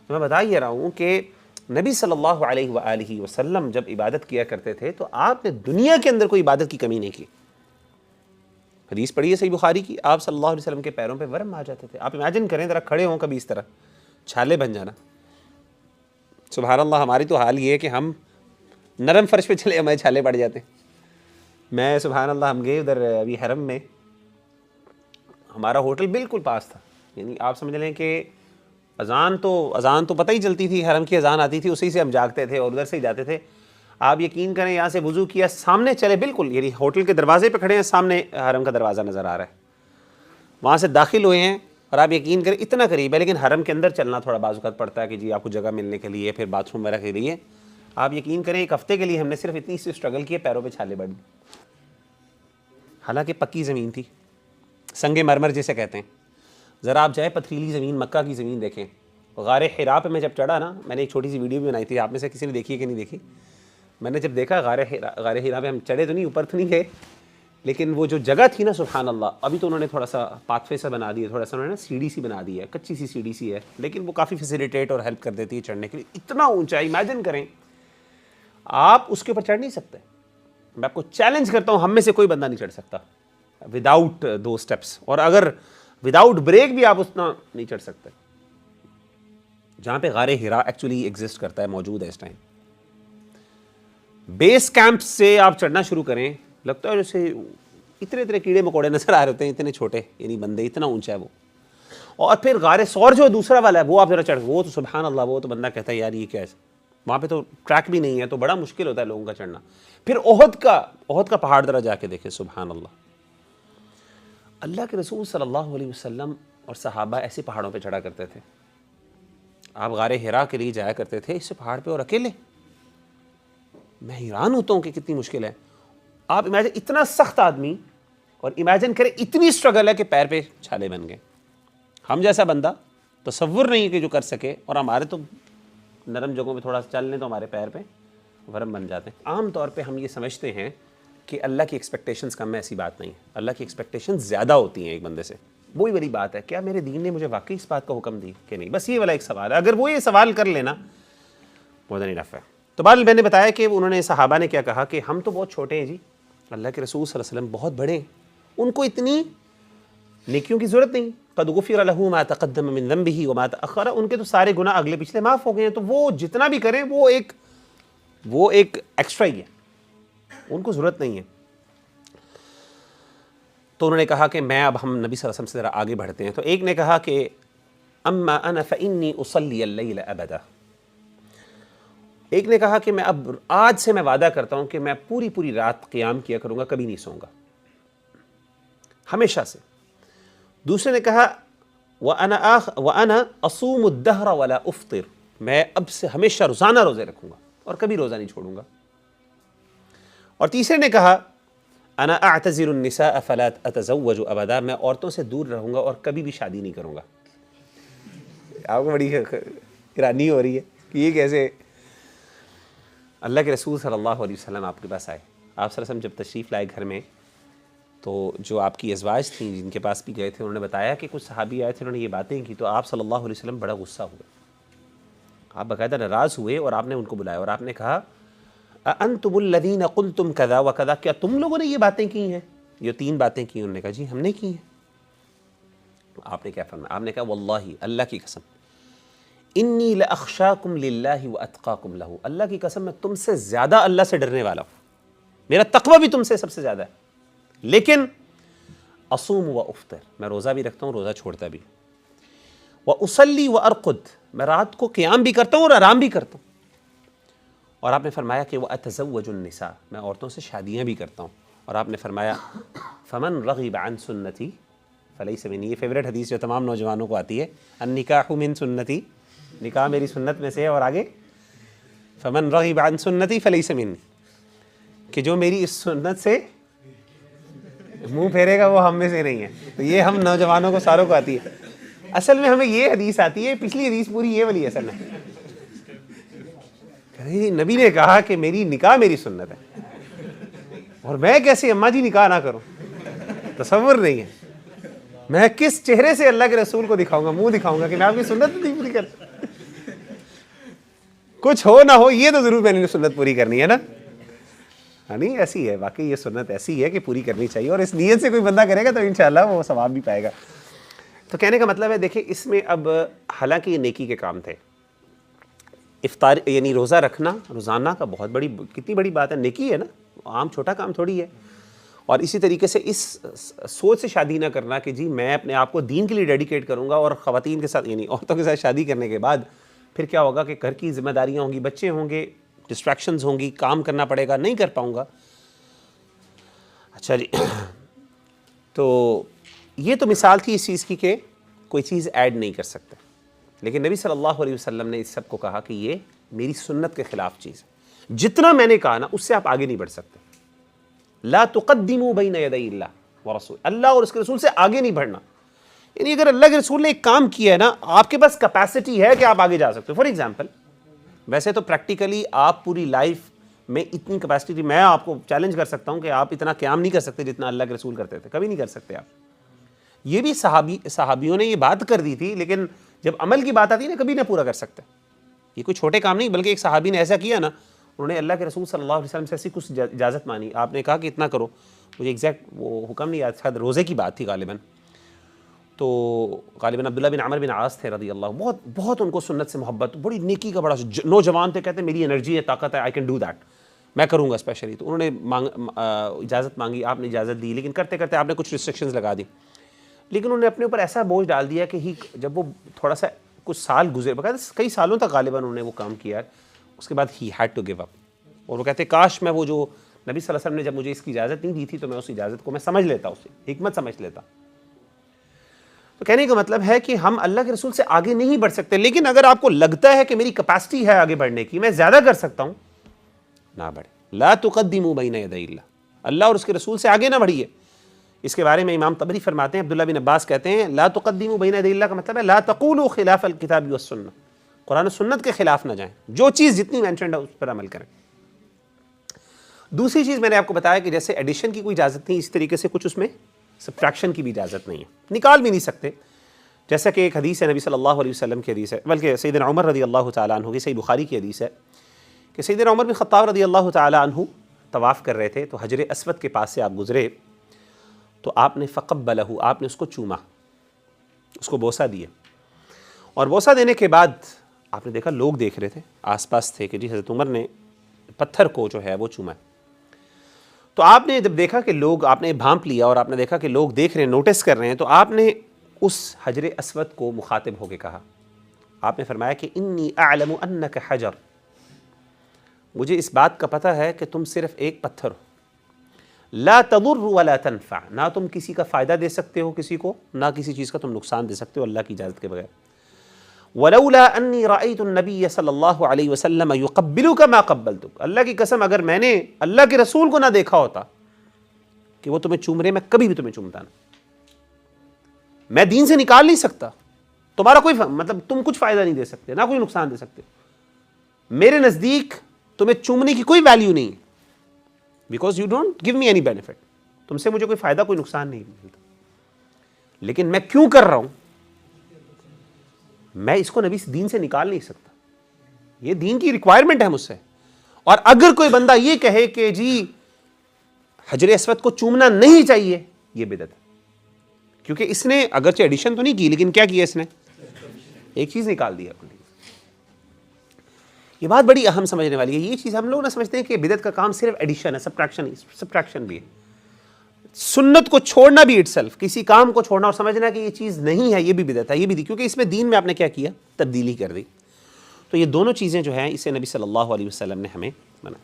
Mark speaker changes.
Speaker 1: تو میں بتا یہ رہا ہوں کہ نبی صلی اللہ علیہ وآلہ وسلم جب عبادت کیا کرتے تھے تو آپ نے دنیا کے اندر کوئی عبادت کی کمی نہیں کی. حدیث پڑھی ہے صحیح بخاری کی, آپ صلی اللہ علیہ وسلم کے پیروں پہ ورم آ جاتے تھے. آپ امیجن کریں ذرا, کھڑے ہوں کبھی اس طرح, چھالے بن جانا. سبحان اللہ, ہماری تو حال یہ ہے کہ ہم نرم فرش پہ چلے ہمارے چھالے پڑ جاتے ہیں. میں سبحان اللہ, ہم گئے ادھر ابھی حرم میں, ہمارا ہوٹل بالکل پاس تھا, یعنی آپ سمجھ لیں کہ اذان تو پتہ ہی چلتی تھی, حرم کی اذان آتی تھی, اسی سے ہم جاگتے تھے اور ادھر سے ہی جاتے تھے. آپ یقین کریں, یہاں سے وضو کیا, سامنے چلے بالکل, یعنی ہوٹل کے دروازے پہ کھڑے ہیں, سامنے حرم کا دروازہ نظر آ رہا ہے, وہاں سے داخل ہوئے ہیں, اور آپ یقین کریں اتنا قریب ہے, لیکن حرم کے اندر چلنا تھوڑا بعض اوقات پڑتا ہے کہ جی آپ کو جگہ ملنے کے لیے, پھر باتھ روم وغیرہ کے لیے. آپ یقین کریں ایک ہفتے کے لیے ہم نے صرف اتنی سی اسٹرگل کیے, پیروں پہ چھالے بڑھ گئے, حالانکہ پکی زمین تھی, سنگ مرمر جسے کہتے ہیں. ذرا آپ جائیں پتھریلی زمین, مکہ کی زمین دیکھیں. غار حرا پہ میں جب چڑھا نا, میں نے ایک چھوٹی سی ویڈیو بھی بنائی تھی, آپ میں سے کسی نے دیکھی ہے کہ نہیں دیکھی. میں نے جب دیکھا غار حرا پہ ہم چڑھے تو نہیں, اوپر تو نہیں گئے, لیکن وہ جو جگہ تھی نا, سبحان اللہ, ابھی تو انہوں نے تھوڑا سا پاتھ وے سا بنا دیا, تھوڑا سا انہوں نے سیڑھی سی بنا دی ہے, کچی سی سیڑھی سی ہے, لیکن وہ کافی فیسیلیٹیٹ اور ہیلپ کر دیتی ہے چڑھنے کے لیے. اتنا اونچا, امیجن کریں آپ اس کے اوپر چڑھ نہیں سکتے. میں آپ کو چیلنج کرتا ہوں, ہم میں سے کوئی بندہ نہیں چڑھ سکتا وداؤٹ دو اسٹیپس, اور اگر وداؤٹ بریک بھی آپ اتنا نہیں چڑھ سکتے. جہاں پہ غار حرا ایکچولی ایگزسٹ کرتا ہے, موجود ہے اس ٹائم, بیس کیمپ سے آپ چڑھنا شروع کریں, لگتا ہے جیسے اتنے کیڑے مکوڑے نظر آ رہے ہوتے ہیں, اتنے چھوٹے یعنی بندے, اتنا اونچا ہے وہ. اور پھر غار ثور جو دوسرا والا ہے, وہ آپ ذرا چڑھ, وہ تو سبحان اللہ, وہ تو بندہ کہتا ہے یار یہ کیا ہے, وہاں پہ تو ٹریک بھی نہیں ہے, تو بڑا مشکل ہوتا ہے لوگوں کا چڑھنا. پھر احد کا پہاڑ ذرا جا کے دیکھیں, سبحان اللہ. اللہ کے رسول صلی اللہ علیہ وسلم اور صحابہ ایسے پہاڑوں پہ چڑھا کرتے تھے. آپ غار حرا کے لیے جایا کرتے تھے اس پہاڑ پہ, اور اکیلے. میں حیران ہوتا ہوں کہ کتنی مشکل ہے. آپ امیجن, اتنا سخت آدمی, اور امیجن کریں اتنی اسٹرگل ہے کہ پیر پہ چھالے بن گئے. ہم جیسا بندہ تصور نہیں ہے کہ جو کر سکے, اور ہمارے تو نرم جگہوں پہ تھوڑا سا چل لیں تو ہمارے پیر پہ ورم بن جاتے ہیں. عام طور پہ ہم یہ سمجھتے ہیں کہ اللہ کی ایکسپیکٹیشنز کم ہے, ایسی بات نہیں ہے. اللہ کی ایکسپیکٹیشنز زیادہ ہوتی ہیں ایک بندے سے. وہی بڑی بات ہے, کیا میرے دین نے مجھے واقعی اس بات کا حکم دی کہ نہیں, بس یہ والا ایک سوال ہے. اگر وہ یہ سوال کر لینا مور دین انف ہے. تو بہرحال میں نے بتایا کہ انہوں نے, صحابہ نے کیا کہا کہ ہم تو بہت چھوٹے ہیں جی, اللہ کے رسول صلی اللہ علیہ وسلم بہت بڑے ہیں, ان کو اتنی نیکیوں کی ضرورت نہیں. قد غفر له ما تقدم من ذنبه وما تأخر, ان کے تو سارے گناہ اگلے پچھلے معاف ہو گئے ہیں, تو وہ جتنا بھی کریں وہ ایک ایکسٹرا ہی ہے, ان کو ضرورت نہیں ہے. تو انہوں نے کہا کہ میں, اب ہم نبی صلی اللہ علیہ وسلم سے ذرا آگے بڑھتے ہیں. تو ایک نے کہا کہ اما انا فانی اصلی اللیل ابدا, ایک نے کہا کہ میں اب آج سے میں وعدہ کرتا ہوں کہ میں پوری رات قیام کیا کروں گا, کبھی نہیں سوں گا, ہمیشہ سے. دوسرے نے کہا وَأَنَا أَصُومُ الدَّهْرَ وَلَا أُفْطِرُ, میں اب سے ہمیشہ روزانہ روزے رکھوں گا اور کبھی روزہ نہیں چھوڑوں گا. اور تیسرے نے کہا أَنَا أَعْتَزِلُ النِّسَاءَ فَلَا أَتَزَوَّجُ أَبَدًا, میں عورتوں سے دور رہوں گا اور کبھی بھی شادی نہیں کروں گا. آپ کو بڑی حیرانی ہو رہی ہے کہ یہ کیسے. اللہ کے رسول صلی اللہ علیہ وسلم آپ کے پاس آئے. آپ صلی اللہ علیہ وسلم جب تشریف لائے گھر میں, تو جو آپ کی ازواج تھیں جن کے پاس بھی گئے تھے, انہوں نے بتایا کہ کچھ صحابی آئے تھے, انہوں نے یہ باتیں کی, تو آپ صلی اللہ علیہ وسلم بڑا غصہ ہوئے, آپ باقاعدہ ناراض ہوئے, اور آپ نے ان کو بلایا اور آپ نے کہا أَأَنْتُمُ الَّذِينَ قُلْتُمْ كَذَا وَكَذَا, کیا تم لوگوں نے یہ باتیں کی ہیں, یہ 3 باتیں کی. انہوں نے کہا جی ہم نے کی ہیں. آپ نے کیا فرمایا, آپ نے کہا واللہ, اللہ کی قسم, انی لأخشاکم للہ واتقاکم لہ, اللہ کی قسم میں تم سے زیادہ اللہ سے ڈرنے والا ہوں, میرا تقوی بھی تم سے سب سے زیادہ ہے, لیکن اصوم و افطر, میں روزہ بھی رکھتا ہوں, روزہ چھوڑتا بھی, واصلی وارقد, میں رات کو قیام بھی کرتا ہوں اور آرام بھی کرتا ہوں. اور آپ نے فرمایا کہ واتزوج النساء, میں عورتوں سے شادیاں بھی کرتا ہوں. اور آپ نے فرمایا فمن رغب عن سنتی فلیس منی, یہ فیوریٹ حدیث جو تمام نوجوانوں کو آتی ہے, النکاح من سنتی, نکاح میری سنت میں سے ہے, اور آگے فمن رغب عن سنتی فلیس منی, کہ جو میری اس سنت سے منہ پھیرے گا وہ ہم میں سے نہیں ہے. تو یہ ہم نوجوانوں کو ساروں کو آتی ہے. اصل میں ہمیں یہ حدیث آتی ہے, پچھلی حدیث پوری یہ والی اصل میں, نبی نے کہا کہ میری نکاح میری سنت ہے, اور میں کیسے اماں جی نکاح نہ کروں, تصور نہیں ہے. میں کس چہرے سے اللہ کے رسول کو دکھاؤں گا, منہ دکھاؤں گا کہ میں آپ کی سنت نہیں پوری کرتا. کچھ ہو نہ ہو یہ تو ضرور میں نے سنت پوری کرنی ہے نا. ہاں نہیں ایسی ہے واقعی، یہ سنت ایسی ہے کہ پوری کرنی چاہیے، اور اس نیت سے کوئی بندہ کرے گا تو انشاءاللہ وہ ثواب بھی پائے گا. تو کہنے کا مطلب ہے دیکھیں اس میں اب حالانکہ یہ نیکی کے کام تھے، افطار یعنی روزہ رکھنا روزانہ کا بہت بڑی کتنی بڑی بات ہے، نیکی ہے نا، عام چھوٹا کام تھوڑی ہے. اور اسی طریقے سے اس سوچ سے شادی نہ کرنا کہ جی میں اپنے آپ کو دین کے لیے ڈیڈیکیٹ کروں گا، اور خواتین کے ساتھ یعنی عورتوں کے ساتھ شادی کرنے کے بعد پھر کیا ہوگا کہ گھر کی ذمہ داریاں ہوں گی، بچے ہوں گے، ڈسٹریکشنز ہوں گی، کام کرنا پڑے گا، نہیں کر پاؤں گا. اچھا جی تو یہ تو مثال تھی اس چیز کی کہ کوئی چیز ایڈ نہیں کر سکتے، لیکن نبی صلی اللہ علیہ وسلم نے اس سب کو کہا کہ یہ میری سنت کے خلاف چیز ہے، جتنا میں نے کہا نا اس سے آپ آگے نہیں بڑھ سکتے. لا تقدموا بین یدی اللہ ورسول، اللہ اور اس کے رسول سے آگے نہیں بڑھنا. یعنی اگر اللہ کے رسول نے ایک کام کیا ہے نا، آپ کے پاس کیپیسٹی ہے کہ آپ آگے جا سکتے ہو. فار ایگزامپل ویسے تو پریکٹیکلی آپ پوری لائف میں اتنی کیپیسٹی، میں آپ کو چیلنج کر سکتا ہوں کہ آپ اتنا قیام نہیں کر سکتے جتنا اللہ کے رسول کرتے تھے، کبھی نہیں کر سکتے آپ. یہ بھی صحابیوں نے یہ بات کر دی تھی، لیکن جب عمل کی بات آتی ہے نا کبھی نہ پورا کر سکتے. یہ کوئی چھوٹے کام نہیں، بلکہ ایک صحابی نے ایسا کیا نا، انہوں نے اللہ کے رسول صلی اللہ علیہ وسلم سے ایسی کچھ اجازت مانی، آپ نے کہا کہ اتنا کرو، مجھے ایگزیکٹ وہ حکم نہیں یاد، شاید روزے کی بات تھی غالباً. تو غالباً عبداللہ بن عمر بن عاص تھے رضی اللہ، بہت ان کو سنت سے محبت، بڑی نیکی کا بڑا نوجوان تھے، کہتے ہیں میری انرجی ہے، طاقت ہے، آئی کین ڈو دیٹ، میں کروں گا اسپیشلی. تو انہوں نے اجازت مانگی، آپ نے اجازت دی، لیکن کرتے کرتے آپ نے کچھ ریسٹرکشنز لگا دی. لیکن انہوں نے اپنے اوپر ایسا بوجھ ڈال دیا کہ جب وہ تھوڑا سا کچھ سال گزرے، بقاعدہ کئی سالوں تک غالباً انہوں نے وہ کام کیا، اس کے بعد ہی ہیڈ ٹو گیو اپ. اور وہ کہتے کاش میں وہ جو نبی صلی اللہ علیہ وسلم نے جب مجھے اس کی اجازت نہیں دی تھی تو میں اس اجازت کو میں سمجھ لیتا، اسے حکمت سمجھ لیتا. تو کہنے کا مطلب ہے کہ ہم اللہ کے رسول سے آگے نہیں بڑھ سکتے، لیکن اگر آپ کو لگتا ہے کہ میری کیپیسٹی ہے آگے بڑھنے کی، میں زیادہ کر سکتا ہوں، نہ بڑھے. لا تقدموا بین یدی اللہ، اللہ اور اس کے رسول سے آگے نہ بڑھیے. اس کے بارے میں امام طبری فرماتے ہیں، عبداللہ بن عباس کہتے ہیں لا تقدموا بین یدی اللہ کا مطلب ہے لا تقولوا خلاف الکتاب والسنہ، قرآن و سنت کے خلاف نہ جائیں، جو چیز جتنی مینشنڈ ہے اس پر عمل کریں. دوسری چیز میں نے آپ کو بتایا کہ جیسے ایڈیشن کی کوئی اجازت نہیں، اس طریقے سے کچھ اس میں سبٹریکشن کی بھی اجازت نہیں ہے، نکال بھی نہیں سکتے. جیسا کہ ایک حدیث ہے نبی صلی اللہ علیہ وسلم کی حدیث ہے، بلکہ سیدنا عمر رضی اللہ تعالیٰ عنہ کی صحیح بخاری کی حدیث ہے کہ سیدنا عمر بن خطاب رضی اللہ تعالیٰ عنہ طواف کر رہے تھے، تو حجر اسود کے پاس سے آپ گزرے، تو آپ نے فقبلہ، آپ نے اس کو چوما، اس کو بوسہ دیا. اور بوسہ دینے کے بعد آپ نے دیکھا لوگ دیکھ رہے تھے، آس پاس تھے کہ جی حضرت عمر نے پتھر کو جو ہے وہ چوما. تو آپ نے جب دیکھا کہ لوگ، آپ نے بھانپ لیا اور آپ نے دیکھا کہ لوگ دیکھ رہے ہیں، نوٹس کر رہے ہیں، تو آپ نے اس حجر اسود کو مخاطب ہو کے کہا، آپ نے فرمایا کہ انی اعلم انک حجر، مجھے اس بات کا پتہ ہے کہ تم صرف ایک پتھر ہو، لا تضر ولا تنفع، نہ تم کسی کا فائدہ دے سکتے ہو کسی کو، نہ کسی چیز کا تم نقصان دے سکتے ہو اللہ کی اجازت کے بغیر. ولولا انی رأیت النبی صلی اللہ علیہ وسلم یقبلک ما قبلتک، اللہ کی قسم اگر میں نے اللہ کے رسول کو نہ دیکھا ہوتا کہ وہ تمہیں چوم رہے، میں کبھی بھی تمہیں چومتا نہ. میں دین سے نکال نہیں سکتا تمہارا کوئی مطلب، تم کچھ فائدہ نہیں دے سکتے، نہ کوئی نقصان دے سکتے. میرے نزدیک تمہیں چومنے کی کوئی ویلیو نہیں ہے، because you don't give me any benefit, تم سے مجھے کوئی فائدہ کوئی نقصان نہیں ملتا. لیکن میں کیوں کر رہا ہوں؟ میں اس کو نبی دین سے نکال نہیں سکتا، یہ دین کی ریکوائرمنٹ ہے مجھ سے. اور اگر کوئی بندہ یہ کہے کہ جی حجر اسود کو چومنا نہیں چاہیے، یہ بدعت ہے. کیونکہ اس نے اگرچہ ایڈیشن تو نہیں کی، لیکن کیا کیا اس نے؟ ایک چیز نکال دی اپنی. یہ بات بڑی اہم سمجھنے والی ہے. یہ چیز ہم لوگ نہ سمجھتے ہیں کہ بدعت کا کام صرف ایڈیشن ہے، سبٹریکشن بھی ہے. سنت کو چھوڑنا بھی اٹسیلف، کسی کام کو چھوڑنا اور سمجھنا کہ یہ چیز نہیں ہے، یہ بھی بدعت ہے، یہ بھی دی، کیونکہ اس میں دین میں آپ نے کیا کیا؟ تبدیلی کر دی. تو یہ دونوں چیزیں جو ہیں اسے نبی صلی اللہ علیہ وسلم نے ہمیں منع.